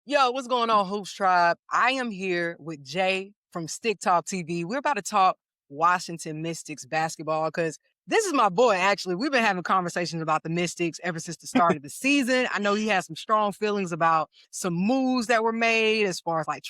Yo, what's going on, Hoops Tribe? I am here with Jay from Stic Talk TV. We're about to talk Washington Mystics basketball because this is my boy, actually. We've been having conversations about the Mystics ever since the start of the season. I know he has some strong feelings about some moves that were made as far as like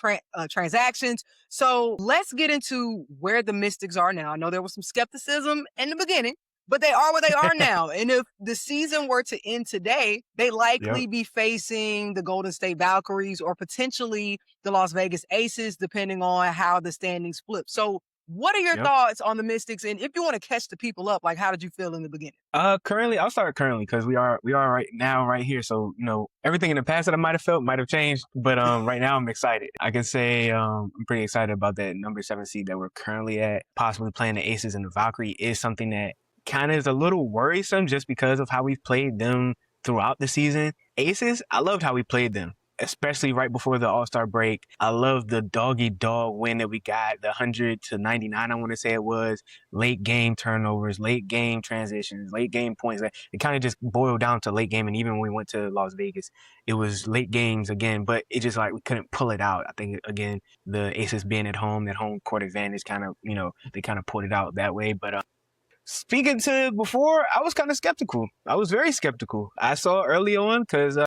transactions. So let's get into where the Mystics are now. I know there was some skepticism in the beginning, but they are where they are now. And if the season were to end today, they Yep. likely be facing the Golden State Valkyries or potentially the Las Vegas Aces, depending on how the standings flip. So what are your Yep. thoughts on the Mystics? And if you want to catch the people up, like how did you feel in the beginning? Currently, I'll start currently because we are right now right here. So everything in the past that I might have felt might have changed, but right now I'm excited. I can say I'm pretty excited about that number 7 seed that we're currently at. Possibly playing the Aces and the Valkyrie is something that kind of is a little worrisome just because of how we've played them throughout the season. Aces, I loved how we played them, especially right before the All-Star break. I love the dog win that we got, the 100-99, I want to say it was. Late game turnovers, late game transitions, late game points. It kind of just boiled down to late game. And even when we went to Las Vegas, it was late games again, but it just like we couldn't pull it out. I think, again, the Aces being at home, that home court advantage kind of, they kind of pulled it out that way. But speaking to before, I was kind of skeptical. I was very skeptical. I saw early on because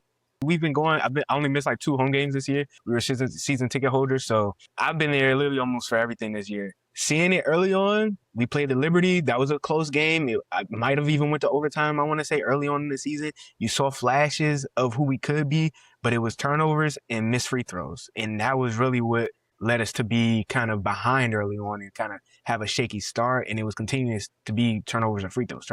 we've been going. I only missed like 2 home games this year. We were season ticket holders, so I've been there literally almost for everything this year. Seeing it early on, we played the Liberty. That was a close game. I might have even went to overtime. I want to say early on in the season, you saw flashes of who we could be, but it was turnovers and missed free throws, and that was really what led us to be kind of behind early on and kind of have a shaky start. And it was continuous to be turnovers and free throws.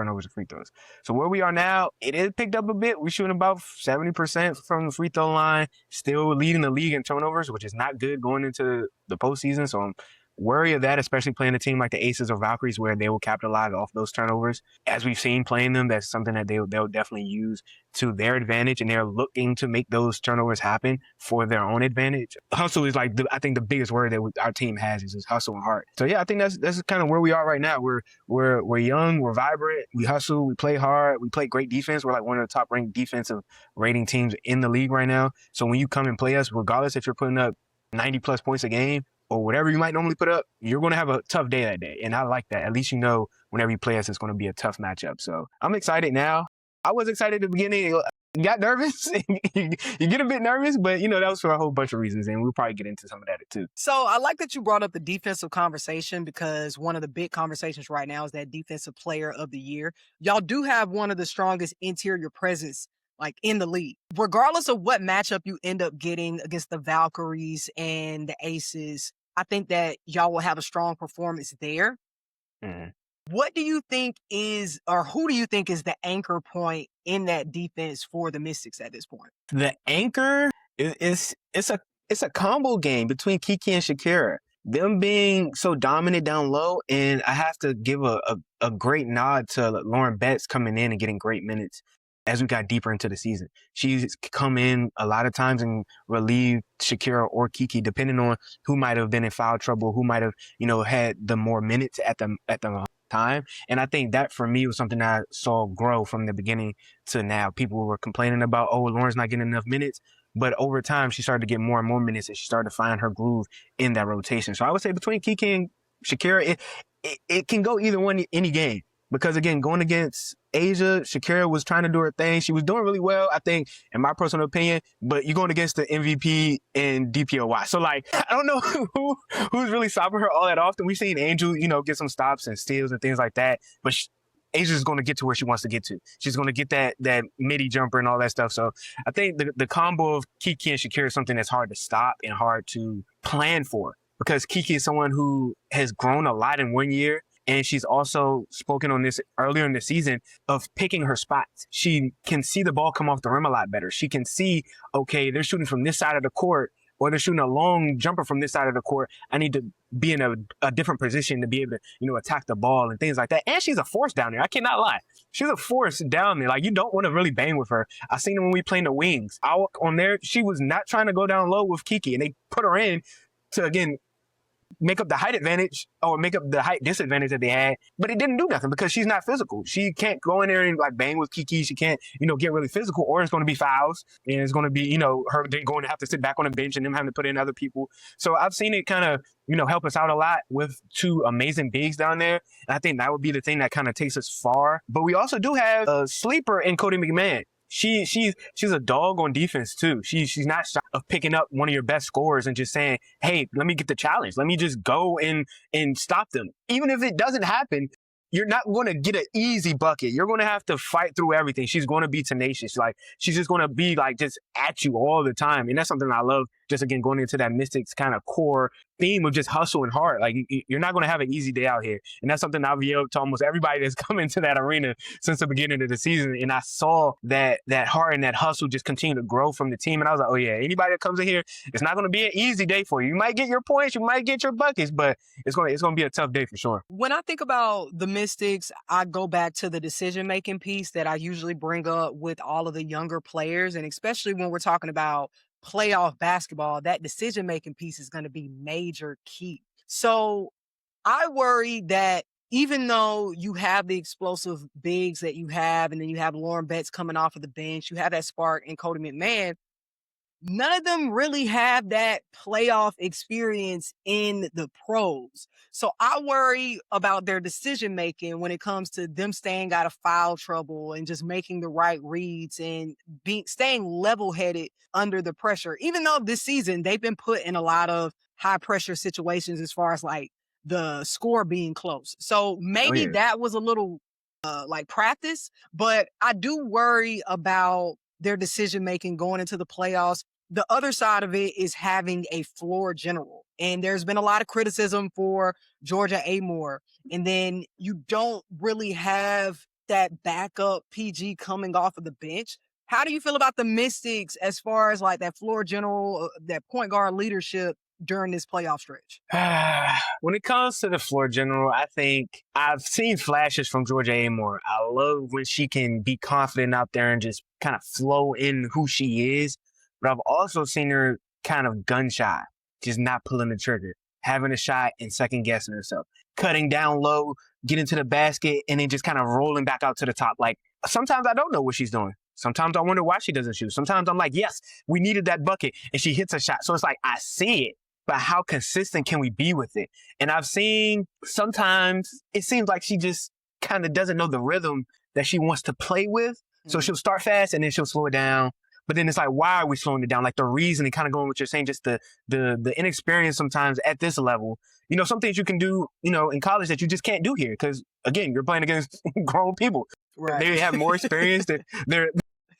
So where we are now, it is picked up a bit. We're shooting about 70% from the free throw line, still leading the league in turnovers, which is not good going into the postseason. So I'm worried of that, especially playing a team like the Aces or Valkyries where they will capitalize off those turnovers. As we've seen playing them, that's something that they'll definitely use to their advantage, and they're looking to make those turnovers happen for their own advantage. Hustle is like, I think the biggest word that our team has is just hustle and heart. So yeah, I think that's kind of where we are right now. We're young, we're vibrant, we hustle, we play hard, we play great defense. We're like one of the top ranked defensive rating teams in the league right now. So when you come and play us, regardless if you're putting up 90 plus points a game or whatever you might normally put up, you're going to have a tough day that day. And I like that. At least whenever you play us, it's going to be a tough matchup. So I'm excited now. I was excited at the beginning. You got nervous. You get a bit nervous, but that was for a whole bunch of reasons, and we'll probably get into some of that too. So I like that you brought up the defensive conversation because one of the big conversations right now is that defensive player of the year. Y'all do have one of the strongest interior presence like in the league. Regardless of what matchup you end up getting against the Valkyries and the Aces, I think that y'all will have a strong performance there. Mm-hmm. What do you think is, or who do you think is the anchor point in that defense for the Mystics at this point? The anchor is it's a combo game between Kiki and Shakira. Them being so dominant down low, and I have to give a great nod to Lauren Betts coming in and getting great minutes as we got deeper into the season. She's come in a lot of times and relieved Shakira or Kiki, depending on who might have been in foul trouble, who might have had the more minutes at the time. And I think that for me was something I saw grow from the beginning to now. People were complaining about, oh, Lauren's not getting enough minutes. But over time, she started to get more and more minutes, and she started to find her groove in that rotation. So I would say between Kiki and Shakira, it can go either one, any game. Because again, going against Asia, Shakira was trying to do her thing. She was doing really well, I think, in my personal opinion. But you're going against the MVP and DPOY. So like, I don't know who's really stopping her all that often. We've seen Angel, get some stops and steals and things like that. But Asia's going to get to where she wants to get to. She's going to get that midi jumper and all that stuff. So I think the combo of Kiki and Shakira is something that's hard to stop and hard to plan for. Because Kiki is someone who has grown a lot in 1 year. And she's also spoken on this earlier in the season of picking her spots. She can see the ball come off the rim a lot better. She can see, okay, they're shooting from this side of the court, or they're shooting a long jumper from this side of the court. I need to be in a different position to be able to, attack the ball and things like that. And she's a force down there. I cannot lie. She's a force down there. Like, you don't want to really bang with her. I seen her when we played the wings. On there, she was not trying to go down low with Kiki, and they put her in to, again, make up the height advantage or make up the height disadvantage that they had, but it didn't do nothing because she's not physical. She can't go in there and like bang with Kiki. She can't, get really physical, or it's going to be fouls, and it's going to be, her then going to have to sit back on the bench and them having to put in other people. So I've seen it kind of, help us out a lot with two amazing bigs down there. And I think that would be the thing that kind of takes us far. But we also do have a sleeper in Cody McMahon. She's a dog on defense too. She's not shy of picking up one of your best scorers and just saying, hey, let me get the challenge. Let me just go and stop them. Even if it doesn't happen, you're not going to get an easy bucket. You're going to have to fight through everything. She's going to be tenacious. Like, she's just going to be like just at you all the time. And that's something I love. Just again, going into that Mystics kind of core theme of just hustle and heart. Like, you're not going to have an easy day out here. And that's something I've yelled to almost everybody that's come into that arena since the beginning of the season. And I saw that heart and that hustle just continue to grow from the team. And I was like, oh yeah, anybody that comes in here, it's not going to be an easy day for you. You might get your points, you might get your buckets, but it's going to be a tough day for sure. When I think about the Mystics, I go back to the decision-making piece that I usually bring up with all of the younger players. And especially when we're talking about playoff basketball, that decision-making piece is going to be major key. So I worry that even though you have the explosive bigs that you have, and then you have Lauren Betts coming off of the bench, you have that spark in Cody McMahon, none of them really have that playoff experience in the pros. So I worry about their decision making when it comes to them staying out of foul trouble and just making the right reads and staying level-headed under the pressure. Even though this season they've been put in a lot of high pressure situations as far as like the score being close. So maybe that was a little like practice, but I do worry about their decision making going into the playoffs. The other side of it is having a floor general. And there's been a lot of criticism for Georgia Amore. And then you don't really have that backup PG coming off of the bench. How do you feel about the Mystics as far as like that floor general, that point guard leadership during this playoff stretch? When it comes to the floor general, I think I've seen flashes from Georgia Amore. I love when she can be confident out there and just kind of flow in who she is. But I've also seen her kind of gun shy, just not pulling the trigger, having a shot and second guessing herself, cutting down low, getting to the basket, and then just kind of rolling back out to the top. Like, sometimes I don't know what she's doing. Sometimes I wonder why she doesn't shoot. Sometimes I'm like, yes, we needed that bucket, and she hits a shot. So it's like, I see it, but how consistent can we be with it? And I've seen sometimes it seems like she just kind of doesn't know the rhythm that she wants to play with. Mm-hmm. So she'll start fast, and then she'll slow it down. But then it's like, why are we slowing it down? Like the reason, and kind of going with what you're saying, just the inexperience sometimes at this level. Some things you can do, in college that you just can't do here. Because, again, you're playing against grown people. Right. They have more experience. They're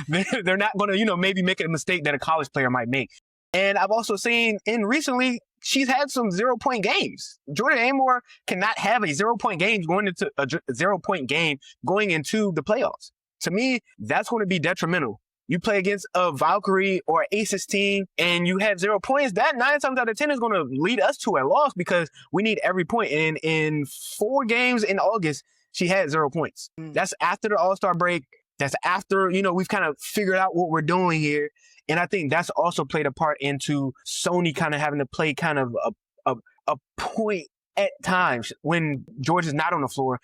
not going to, maybe make a mistake that a college player might make. And I've also seen recently, she's had some 0-point games. Georgia Amore cannot have a 0-point game going into a 0-point game going into the playoffs. To me, that's going to be detrimental. You play against a Valkyrie or Aces team and you have 0 points, that 9 times out of 10 is going to lead us to a loss because we need every point. And in 4 games in August, she had 0 points. That's after the All-Star break. That's after, we've kind of figured out what we're doing here. And I think that's also played a part into Sony kind of having to play kind of a point at times when George is not on the floor.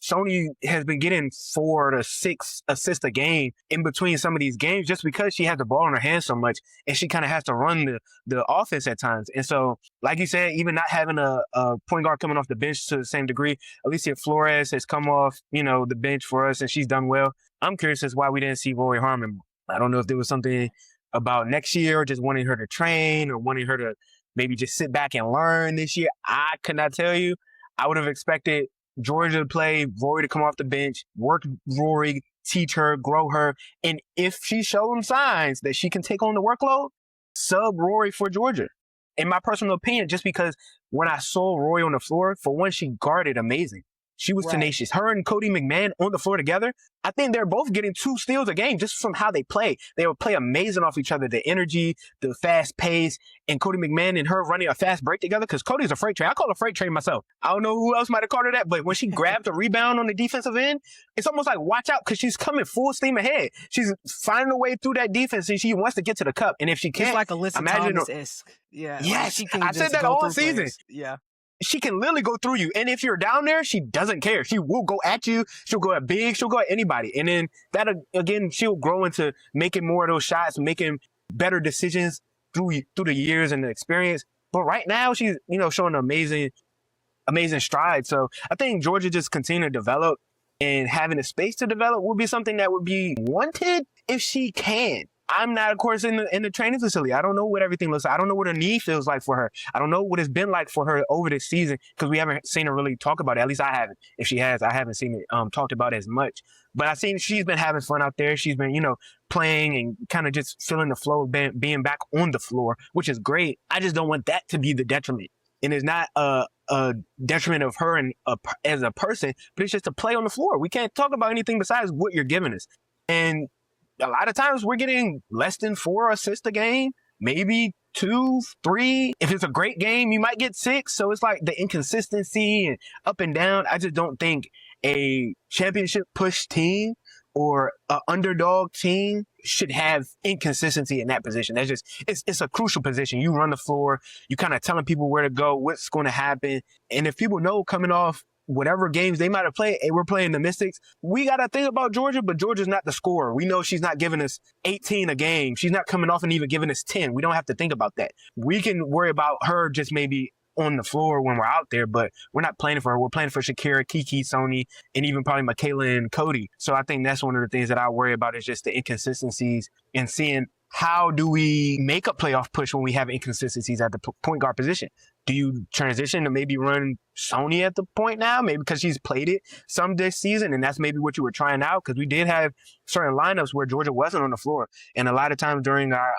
Sony has been getting 4 to 6 assists a game in between some of these games just because she has the ball in her hands so much and she kind of has to run the offense at times. And so, like you said, even not having a point guard coming off the bench to the same degree, Alicia Flores has come off, the bench for us and she's done well. I'm curious as why we didn't see Rory Harmon more. I don't know if there was something about next year or just wanting her to train or wanting her to maybe just sit back and learn this year. I could not tell you. I would have expected Georgia to play, Rory to come off the bench, work Rory, teach her, grow her. And if she shows signs that she can take on the workload, sub Rory for Georgia. In my personal opinion, just because when I saw Rory on the floor, for one, she guarded amazing. She was tenacious. Her and Cody McMahon on the floor together, I think they're both getting 2 steals a game just from how they play. They would play amazing off each other. The energy, the fast pace, and Cody McMahon and her running a fast break together because Cody's a freight train. I call her a freight train myself. I don't know who else might have called her that, but when she grabbed a rebound on the defensive end, it's almost like watch out because she's coming full steam ahead. She's finding a way through that defense and she wants to get to the cup. And if she can't, it's like Alyssa Thomas-esque. Yeah. Yes. I said that all season. Yeah. she can literally go through you. And if you're down there, she doesn't care. She will go at you. She'll go at big. She'll go at anybody. And then that, again, she'll grow into making more of those shots, making better decisions through the years and the experience. But right now, she's, showing amazing strides. So I think Georgia just continue to develop, and having a space to develop will be something that would be wanted if she can. I'm not, of course, in the training facility. I don't know what everything looks like. I don't know what her knee feels like for her. I don't know what it's been like for her over this season, because we haven't seen her really talk about it. At least I haven't. If she has, I haven't seen it talked about as much. But I've seen she's been having fun out there. She's been, playing and kind of just feeling the flow of being back on the floor, which is great. I just don't want that to be the detriment. And it's not a detriment of her and as a person, but it's just a play on the floor. We can't talk about anything besides what you're giving us. And a lot of times we're getting less than 4 assists a game, maybe 2, 3. If it's a great game, you might get 6. So it's like the inconsistency and up and down. I just don't think a championship push team or an underdog team should have inconsistency in that position. That's just, it's a crucial position. You run the floor, you kind of telling people where to go, what's going to happen. And if people know coming off whatever games they might have played, hey, we're playing the Mystics, we got to think about Georgia, but Georgia's not the scorer. We know she's not giving us 18 a game. She's not coming off and even giving us 10. We don't have to think about that. We can worry about her just maybe on the floor when we're out there, but we're not playing for her. We're playing for Shakira, Kiki, Sony, and even probably Michaela and Cody. So I think that's one of the things that I worry about, is just the inconsistencies and seeing how do we make a playoff push when we have inconsistencies at the point guard position. Do you transition to maybe run Sony at the point now? Maybe because she's played it some this season, and that's maybe what you were trying out, because we did have certain lineups where Georgia wasn't on the floor. And a lot of times during our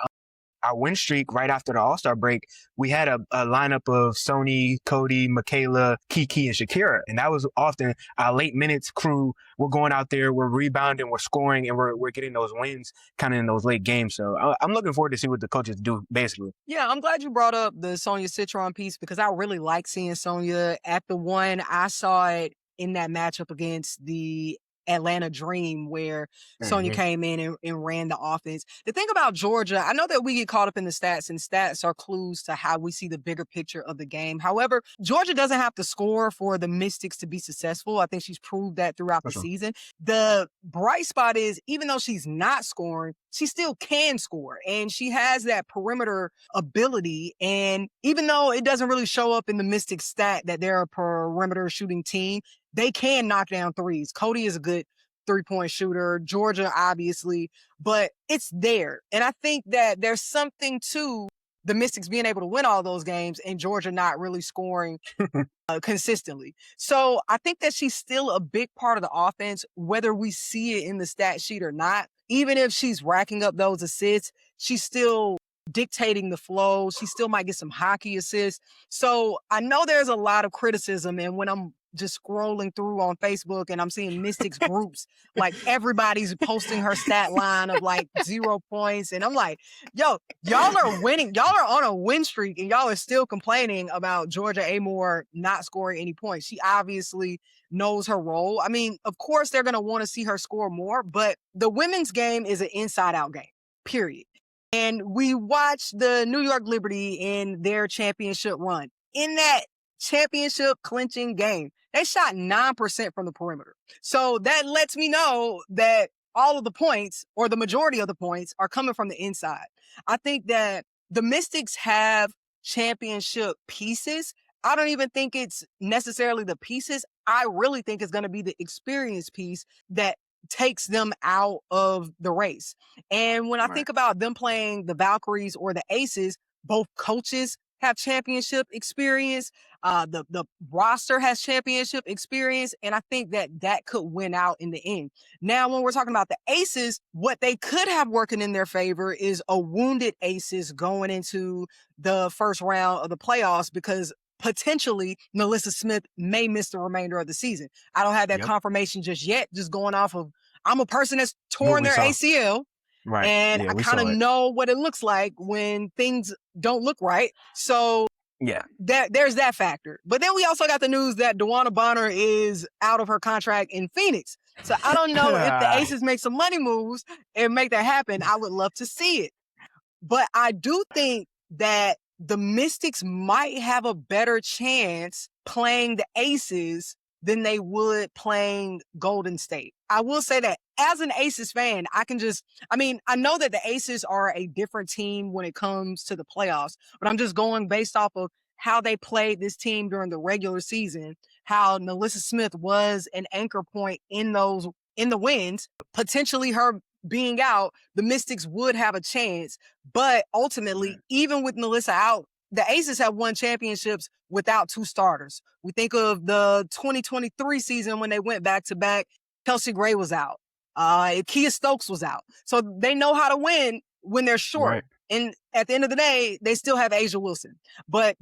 win streak right after the All-Star break, we had a lineup of Sony, Cody, Michaela, Kiki, and Shakira. And that was often our late minutes crew. We're going out there, we're rebounding, we're scoring, and we're getting those wins kind of in those late games. So I'm looking forward to see what the coaches do, basically. Yeah, I'm glad you brought up the Sonia Citron piece, because I really like seeing Sonia at the one. I saw it in that matchup against the Atlanta Dream, where Sonia came in and ran the offense. The thing about Georgia, I know that we get caught up in the stats, and stats are clues to how we see the bigger picture of the game. However, Georgia doesn't have to score for the Mystics to be successful. I think she's proved that throughout the season. The bright spot is, even though she's not scoring, she still can score, and she has that perimeter ability. And even though it doesn't really show up in the Mystics stat that they're a perimeter shooting team, they can knock down threes. Cody is a good 3-point shooter. Georgia, obviously, but it's there. And I think that there's something to the Mystics being able to win all those games and Georgia not really scoring consistently. So I think that she's still a big part of the offense, whether we see it in the stat sheet or not. Even if she's racking up those assists, she's still dictating the flow. She still might get some hockey assists. So I know there's a lot of criticism, and when I'm just scrolling through on Facebook and I'm seeing Mystics groups, like everybody's posting her stat line of like 0 points. And I'm like, yo, y'all are winning. Y'all are on a win streak and y'all are still complaining about Georgia Amore not scoring any points. She obviously knows her role. I mean, of course, they're going to want to see her score more, but the women's game is an inside-out game, period. And we watched the New York Liberty in their championship run. In that championship clinching game, they shot 9% from the perimeter. So that lets me know that all of the points, or the majority of the points, are coming from the inside. I think that the Mystics have championship pieces. I don't even think it's necessarily the pieces. I really think it's going to be the experience piece that takes them out of the race. And when I think about them playing the Valkyries or the Aces, both coaches have championship experience. The roster has championship experience. And I think that could win out in the end. Now, when we're talking about the Aces, what they could have working in their favor is a wounded Aces going into the first round of the playoffs, because potentially Melissa Smith may miss the remainder of the season. I don't have that confirmation just yet, just going off of, I'm a person that's torn their ACL. Right. And I kind of know what it looks like when things don't look right. So there's that factor. But then we also got the news that DeWanna Bonner is out of her contract in Phoenix. So I don't know if the Aces make some money moves and make that happen. I would love to see it. But I do think that the Mystics might have a better chance playing the Aces than they would playing Golden State. I will say that as an Aces fan, I know that the Aces are a different team when it comes to the playoffs, but I'm just going based off of how they played this team during the regular season, how Melissa Smith was an anchor point in the wins. Potentially her being out, the Mystics would have a chance. But ultimately, even with Melissa out, the Aces have won championships without two starters. We think of the 2023 season when they went back-to-back. Kelsey Gray was out. Kia Stokes was out. So they know how to win when they're short. Right. And at the end of the day, they still have Asia Wilson. But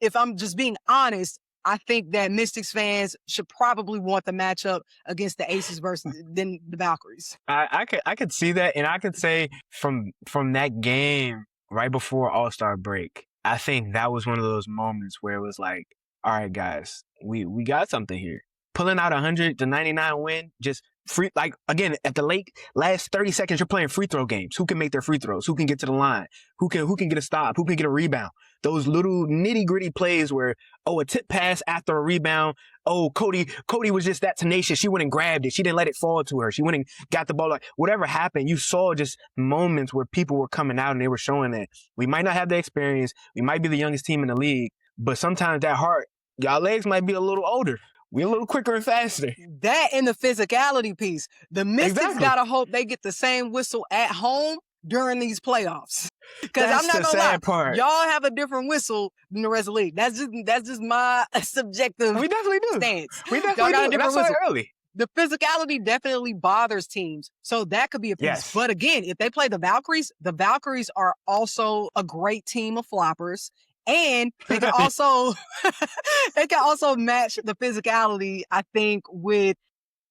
if I'm just being honest, I think that Mystics fans should probably want the matchup against the Aces versus than the Valkyries. I could see that, and I could say from that game right before All-Star break, I think that was one of those moments where it was like, all right, guys, we got something here. Pulling out 100-99 win, just free, like, again, at the last 30 seconds, you're playing free throw games. Who can make their free throws? Who can get to the line? Who can get a stop? Who can get a rebound? Those little nitty gritty plays where, a tip pass after a rebound. Cody was just that tenacious. She went and grabbed it. She didn't let it fall to her. She went and got the ball. Like, whatever happened, you saw just moments where people were coming out and they were showing that we might not have the experience. We might be the youngest team in the league, but sometimes that heart, y'all legs might be a little older. We're a little quicker and faster. That and the physicality piece. The Mystics gotta hope they get the same whistle at home during these playoffs. Because I'm not gonna lie, part. Y'all have a different whistle than the rest of the league. That's just my subjective We definitely do. stance. We definitely do. That's why early. The physicality definitely bothers teams. So that could be a piece. Yes. But again, if they play the Valkyries are also a great team of floppers. And they can also match the physicality, I think, with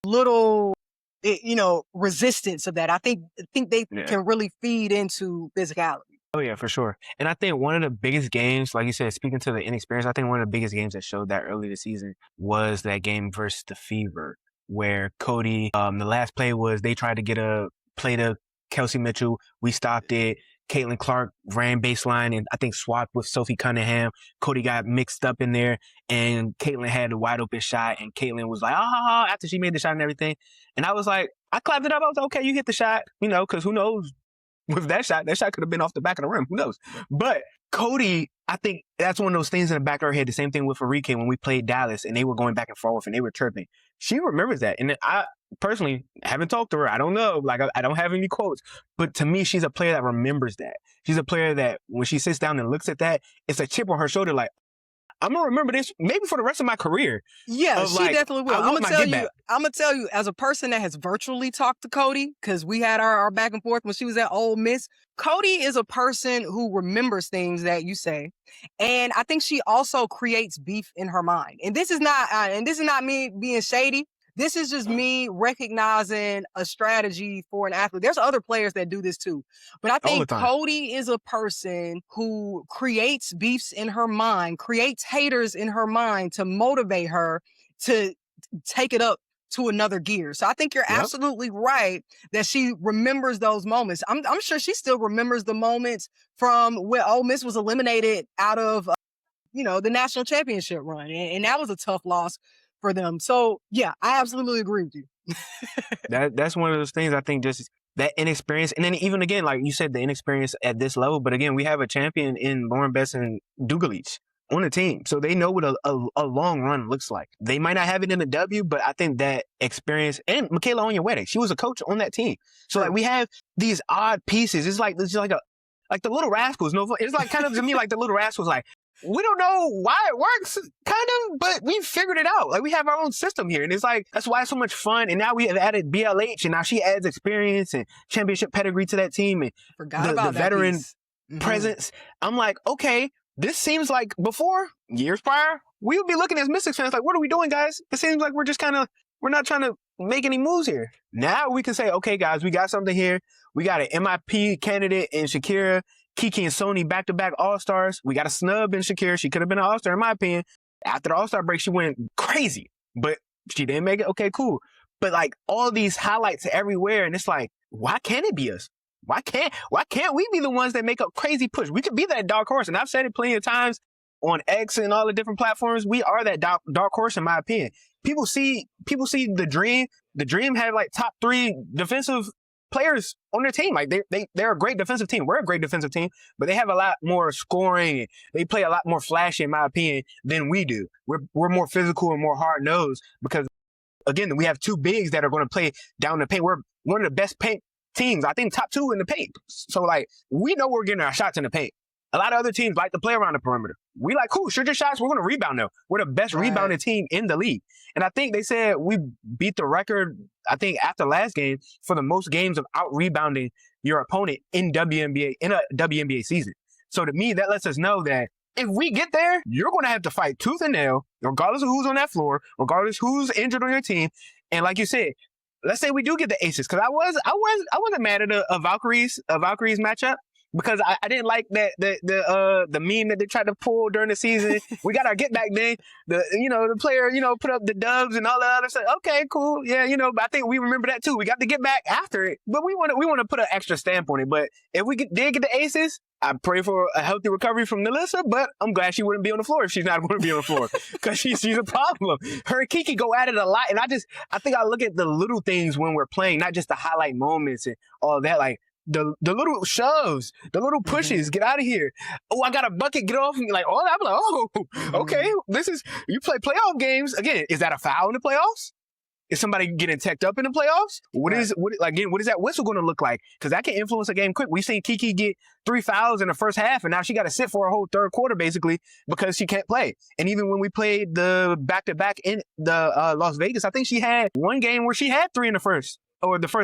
little, resistance of that. I think they can really feed into physicality. Oh, yeah, for sure. And I think one of the biggest games, like you said, speaking to the inexperience, I think one of the biggest games that showed that early this season was that game versus the Fever, where Cody, the last play was they tried to get a play to Kelsey Mitchell. We stopped it. Caitlin Clark ran baseline and I think swapped with Sophie Cunningham. Cody got mixed up in there and Caitlin had a wide open shot and Caitlin was like, after she made the shot and everything. And I was like, I clapped it up. I was like, okay, you hit the shot, because who knows with that shot could have been off the back of the rim. Who knows? But Cody, I think that's one of those things in the back of her head. The same thing with Enrique when we played Dallas and they were going back and forth and they were chirping. She remembers that. And I personally haven't talked to her. I don't know. Like, I don't have any quotes. But to me, she's a player that remembers that. She's a player that when she sits down and looks at that, it's a chip on her shoulder like, I'm going to remember this maybe for the rest of my career. Yeah, she definitely will. I'm going to tell you, as a person that has virtually talked to Cody, because we had our back and forth when she was at Ole Miss, Cody is a person who remembers things that you say. And I think she also creates beef in her mind. And this is not me being shady. This is just me recognizing a strategy for an athlete. There's other players that do this too. But I think Cody is a person who creates beefs in her mind, creates haters in her mind to motivate her to take it up to another gear. So I think you're absolutely right that she remembers those moments. I'm sure she still remembers the moments from when Ole Miss was eliminated out of, the national championship run. And that was a tough loss for them. So yeah, I absolutely agree with you. That's one of those things. I think just that inexperience, and then even again, like you said, the inexperience at this level. But again, we have a champion in Lauren Bess and Dugalich on the team, so they know what a long run looks like. They might not have it in the W, but I think that experience, and Michaela Onyenwere, she was a coach on that team. So like we have these odd pieces. It's like like the Little Rascals. No, it's like kind of to me like the Little Rascals. Like, we don't know why it works, kind of, but we figured it out. Like, we have our own system here. And it's like, that's why it's so much fun. And now we have added BLH, and now she adds experience and championship pedigree to that team. And the veteran presence. I'm like, okay, this seems like before, years prior, we would be looking as Mystics fans like, what are we doing, guys? It seems like we're just we're not trying to make any moves here. Now we can say, okay, guys, we got something here. We got an MIP candidate in Shakira. Kiki and Sony back-to-back All-Stars. We got a snub in Shakira. She could have been an All-Star, in my opinion. After the All-Star break, she went crazy. But she didn't make it. Okay, cool. But, like, all these highlights everywhere, and it's like, why can't it be us? Why can't we be the ones that make a crazy push? We could be that dark horse. And I've said it plenty of times. on X and all the different platforms, we are that dark horse, in my opinion. People see the Dream. The Dream have like top 3 defensive players on their team. Like they're a great defensive team. We're a great defensive team, but they have a lot more scoring. They play a lot more flashy, in my opinion, than we do. We're more physical and more hard nosed because, again, we have 2 bigs that are going to play down the paint. We're one of the best paint teams. I think top 2 in the paint. So like we know we're getting our shots in the paint. A lot of other teams like to play around the perimeter. We like, cool, shoot your shots. We're going to rebound though. We're the best rebounding team in the league. And I think they said we beat the record, I think, after last game for the most games of out-rebounding your opponent in a WNBA season. So to me, that lets us know that if we get there, you're going to have to fight tooth and nail, regardless of who's on that floor, regardless who's injured on your team. And like you said, let's say we do get the aces, because I wasn't mad at a Valkyries matchup. Because I didn't like that the meme that they tried to pull during the season. We got our get back day. The player put up the dubs and all that other stuff. Okay, cool, yeah, But I think we remember that too. We got to get back after it, but we want to put an extra stamp on it. But if we did get the aces, I pray for a healthy recovery from Nalissa. But I'm glad she wouldn't be on the floor if she's not going to be on the floor, because she's a problem. Her and Kiki go at it a lot, and I think I look at the little things when we're playing, not just the highlight moments and all that, like. The little shoves, the little pushes, get out of here. Oh, I got a bucket, get off me. Like, oh, I'm like, oh, okay. You play playoff games. Again, is that a foul in the playoffs? Is somebody getting teched up in the playoffs? What is that whistle going to look like? Because that can influence a game quick. We've seen Kiki get 3 fouls in the first half, and now she got to sit for a whole third quarter, basically, because she can't play. And even when we played the back-to-back in the Las Vegas, I think she had one game where she had 3 in the first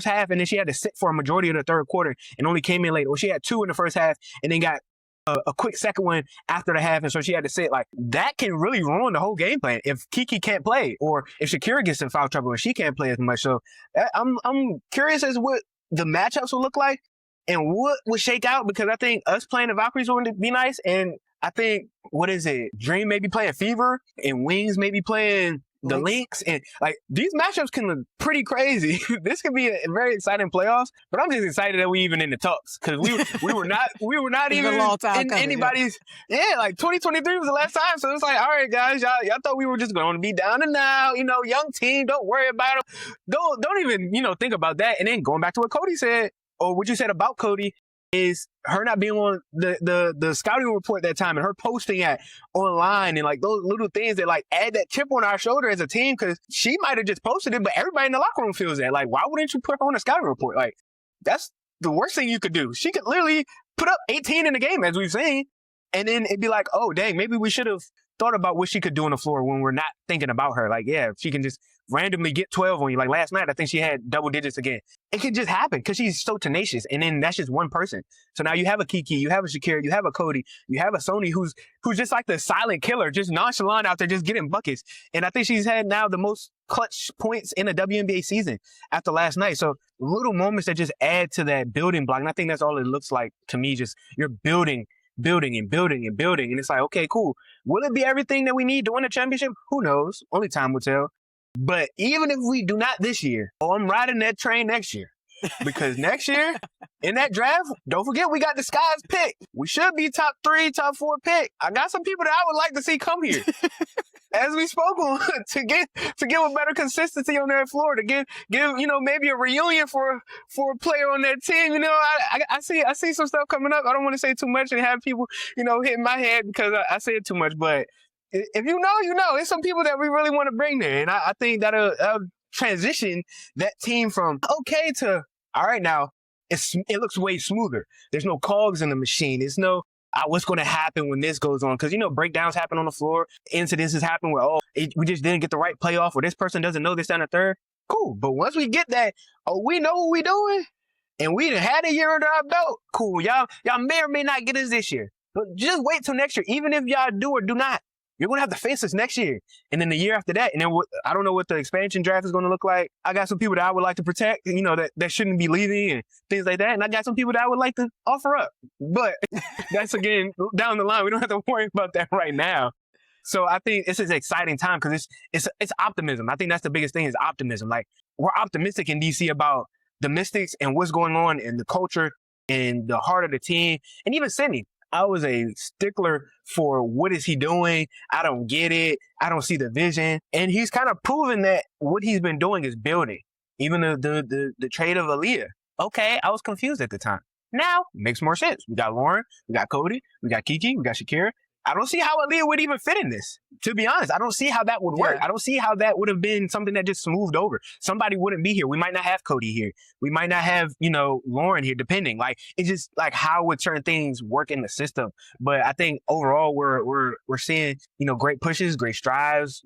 half, and then she had to sit for a majority of the third quarter and only came in late. Or she had 2 in the first half and then got a quick second one after the half, and so she had to sit. Like, that can really ruin the whole game plan if Kiki can't play, or if Shakira gets in foul trouble and she can't play as much. So I'm curious as what the matchups will look like and what would shake out, because I think us playing the Valkyries would be nice, and I think, Dream may be playing Fever, and Wings may be playing the Lynx, and like these matchups can look pretty crazy. This could be a very exciting playoffs, but I'm just excited that we even in the talks, because we were not even a long time in coming, anybody's. Yeah, like 2023 was the last time, so it's like, all right, guys, y'all thought we were just going to be down and now, young team, don't worry about them, don't even think about that. And then going back to what Cody said, or what you said about Cody, is her not being on the scouting report that time, and her posting online, and like those little things that like add that chip on our shoulder as a team, because she might have just posted it, but everybody in the locker room feels that. Like, why wouldn't you put her on a scouting report? Like, that's the worst thing you could do. She could literally put up 18 in the game, as we've seen, and then it'd be like, oh, dang, maybe we should have thought about what she could do on the floor when we're not thinking about her. Like, yeah, she can just randomly get 12 on you. Like last night, I think she had double digits again. It could just happen because she's so tenacious. And then that's just one person. So now you have a Kiki, you have a Shakira, you have a Cody, you have a Sony who's just like the silent killer, just nonchalant out there, just getting buckets. And I think she's had now the most clutch points in a WNBA season after last night. So little moments that just add to that building block. And I think that's all it looks like to me. Just you're building and building and building. And it's like, okay, cool. Will it be everything that we need to win a championship? Who knows? Only time will tell. But even if we do not this year, I'm riding that train next year. Because next year, in that draft, don't forget we got the Skies pick. We should be top 3, top 4 pick. I got some people that I would like to see come here. As we spoke on, to give a better consistency on that floor, to give maybe a reunion for a player on that team. I see some stuff coming up. I don't want to say too much and have people, hitting my head because I said too much. But if you know, it's some people that we really want to bring there. And I think that'll transition that team from okay to all right. Now it looks way smoother. There's no cogs in the machine. There's no what's going to happen when this goes on, because breakdowns happen on the floor, incidences happen where we just didn't get the right playoff, or this person doesn't know this down the third. Cool, but once we get that, we know what we're doing, and we done had a year under our belt. Cool, y'all may or may not get us this year, but just wait till next year. Even if y'all do or do not, you're going to have to face us next year. And then the year after that. And then I don't know what the expansion draft is going to look like. I got some people that I would like to protect, that shouldn't be leaving and things like that. And I got some people that I would like to offer up. But that's, again, down the line. We don't have to worry about that right now. So I think it's an exciting time because it's optimism. I think that's the biggest thing is optimism. Like, we're optimistic in DC about the Mystics and what's going on in the culture and the heart of the team. And even Sydney. I was a stickler for what is he doing? I don't get it. I don't see the vision. And he's kind of proven that what he's been doing is building. Even the trade of Aaliyah. Okay, I was confused at the time. Now, makes more sense. We got Lauren, we got Cody, we got Kiki, we got Shakira. I don't see how Aaliyah would even fit in this. To be honest, I don't see how that would work. Yeah. I don't see how that would have been something that just smoothed over. Somebody wouldn't be here. We might not have Cody here. We might not have, Lauren here, depending. Like, it's just like how would certain things work in the system. But I think overall we're seeing, great pushes, great strives,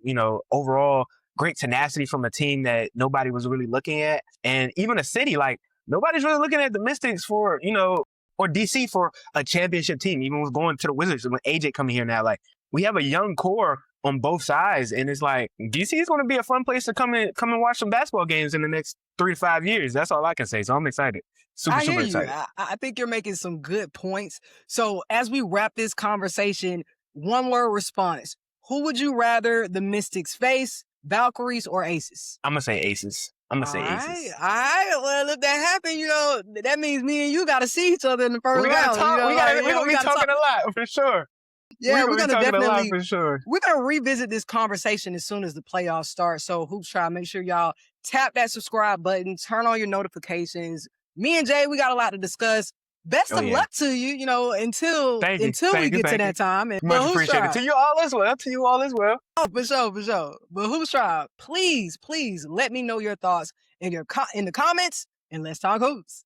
overall great tenacity from a team that nobody was really looking at. And even a city, like, nobody's really looking at the Mystics for, or DC for a championship team, even with going to the Wizards and with AJ coming here now. Like, we have a young core on both sides, and it's like DC is going to be a fun place to come and watch some basketball games in the next 3 to 5 years. That's all I can say. So I'm excited. Super excited. I think you're making some good points. So as we wrap this conversation, one word response. Who would you rather the Mystics face, Valkyries or Aces? I'm going to say Aces. I'm going to say Aces. All right. Well, if that happens, that means me and you got to see each other in the first round. We're going to be talking a lot, for sure. Yeah, we're going to definitely, for sure. We're going to revisit this conversation as soon as the playoffs start. So Hoops Tribe, make sure y'all tap that subscribe button, turn on your notifications. Me and Jay, we got a lot to discuss. Best of luck to you, until we get to that time. And much appreciated. To you all as well. Oh, for sure. But Hoops Tribe, please let me know your thoughts in the comments, and let's talk hoops.